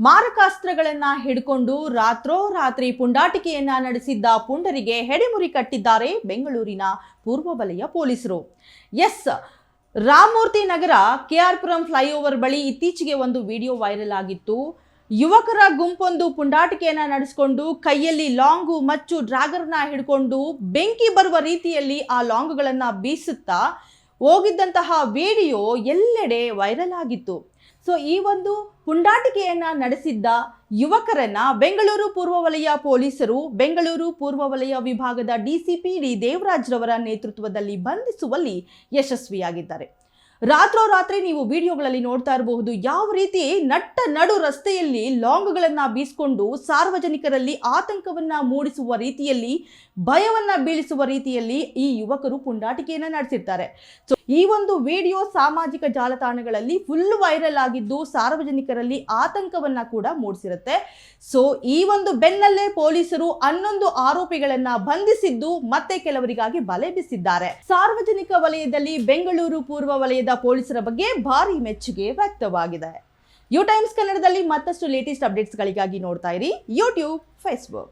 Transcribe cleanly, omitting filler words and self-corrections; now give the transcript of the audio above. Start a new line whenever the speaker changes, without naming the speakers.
ಮಾರಕಾಸ್ತ್ರಗಳನ್ನ ಹಿಡ್ಕೊಂಡು ರಾತ್ರೋರಾತ್ರಿ ಪುಂಡಾಟಿಕೆಯನ್ನ ನಡೆಸಿದ್ದ ಪುಂಡರಿಗೆ ಹೆಡೆಮುರಿ ಕಟ್ಟಿದ್ದಾರೆ ಬೆಂಗಳೂರಿನ ಪೂರ್ವ ವಲಯ ಪೊಲೀಸರು. ಎಸ್, ರಾಮಮೂರ್ತಿ ನಗರ ಕೆಆರ್ಪುರಂ ಫ್ಲೈಓವರ್ ಬಳಿ ಇತ್ತೀಚೆಗೆ ಒಂದು ವಿಡಿಯೋ ವೈರಲ್ ಆಗಿತ್ತು. ಯುವಕರ ಗುಂಪೊಂದು ಪುಂಡಾಟಿಕೆಯನ್ನ ನಡೆಸಿಕೊಂಡು ಕೈಯಲ್ಲಿ ಲಾಂಗು ಮಚ್ಚು ಡ್ರಾಗರ್ನ ಹಿಡ್ಕೊಂಡು ಬೆಂಕಿ ಬರುವ ರೀತಿಯಲ್ಲಿ ಆ ಲಾಂಗುಗಳನ್ನ ಬೀಸುತ್ತಾ ಹೋಗಿದ್ದಂತಹ ವಿಡಿಯೋ ಎಲ್ಲೆಡೆ ವೈರಲ್ ಆಗಿತ್ತು. ಸೊ ಈ ಒಂದು ಪುಂಡಾಟಿಕೆಯನ್ನ ನಡೆಸಿದ್ದ ಯುವಕರನ್ನ ಬೆಂಗಳೂರು ಪೂರ್ವ ವಲಯ ಪೊಲೀಸರು ಬೆಂಗಳೂರು ಪೂರ್ವ ವಲಯ ವಿಭಾಗದ ಡಿಸಿಪಿ ಡಿ ದೇವರಾಜ್ ರವರ ನೇತೃತ್ವದಲ್ಲಿ ಬಂಧಿಸುವಲ್ಲಿ ಯಶಸ್ವಿಯಾಗಿದ್ದಾರೆ. ರಾತ್ರೋರಾತ್ರಿ ನೀವು ವಿಡಿಯೋಗಳಲ್ಲಿ ನೋಡ್ತಾ ಇರಬಹುದು ಯಾವ ರೀತಿ ನಟ್ಟ ನಡು ರಸ್ತೆಯಲ್ಲಿ ಲಾಂಗ್ಗಳನ್ನ ಬೀಸ್ಕೊಂಡು ಸಾರ್ವಜನಿಕರಲ್ಲಿ ಆತಂಕವನ್ನ ಮೂಡಿಸುವ ರೀತಿಯಲ್ಲಿ, ಭಯವನ್ನ ಬೀಳಿಸುವ ರೀತಿಯಲ್ಲಿ ಈ ಯುವಕರು ಪುಂಡಾಟಿಕೆಯನ್ನ ನಡೆಸಿರ್ತಾರೆ. ಸೊ ಈ ಒಂದು ವಿಡಿಯೋ ಸಾಮಾಜಿಕ ಜಾಲತಾಣಗಳಲ್ಲಿ ಫುಲ್ ವೈರಲ್ ಆಗಿದ್ದು ಸಾರ್ವಜನಿಕರಲ್ಲಿ ಆತಂಕವನ್ನ ಕೂಡ ಮೂಡಿಸಿರುತ್ತೆ. ಸೊ ಈ ಒಂದು ಬೆನ್ನಲ್ಲೇ ಪೊಲೀಸರು 11 ಆರೋಪಿಗಳನ್ನ ಬಂಧಿಸಿದ್ದು ಮತ್ತೆ ಕೆಲವರಿಗಾಗಿ ಬಲೆ ಬೀಸಿದ್ದಾರೆ. ಸಾರ್ವಜನಿಕ ವಲಯದಲ್ಲಿ ಬೆಂಗಳೂರು ಪೂರ್ವ ವಲಯದ ಪೊಲೀಸರ ಬಗ್ಗೆ ಭಾರಿ ಮೆಚ್ಚುಗೆ ವ್ಯಕ್ತವಾಗಿದೆ. ಯು ಟೈಮ್ಸ್ ಕನ್ನಡದಲ್ಲಿ ಮತ್ತಷ್ಟು ಲೇಟೆಸ್ಟ್ ಅಪ್ಡೇಟ್ಸ್ಗಳಿಗಾಗಿ ನೋಡ್ತಾ ಇರಿ ಯೂಟ್ಯೂಬ್, ಫೇಸ್ಬುಕ್.